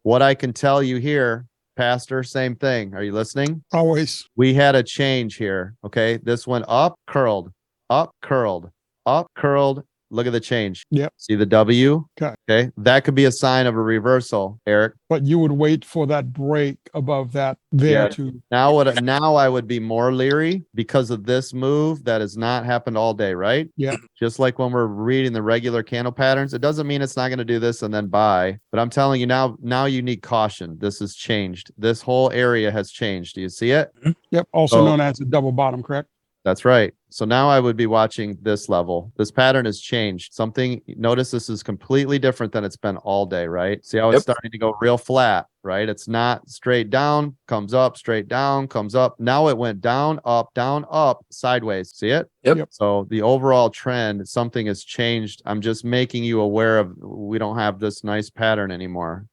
What I can tell you here, Pastor, same thing. Are you listening? Always. We had a change here. Okay. This went up, curled, up, curled, up, curled. Look at the change. Yep. See the W? Okay. Okay. That could be a sign of a reversal, Eric. But you would wait for that break above that there to. Now I would be more leery because of this move that has not happened all day, right? Yeah. Just like when we're reading the regular candle patterns, it doesn't mean it's not going to do this and then buy. But I'm telling you now you need caution. This has changed. This whole area has changed. Do you see it? Yep. Also known as a double bottom, correct? That's right. So now I would be watching this level. This pattern has changed. Notice this is completely different than it's been all day, right? See how it's starting to go real flat, right? It's not straight down, comes up, straight down, comes up. Now it went down, up, sideways. See it? Yep. So the overall trend, something has changed. I'm just making you aware of we don't have this nice pattern anymore.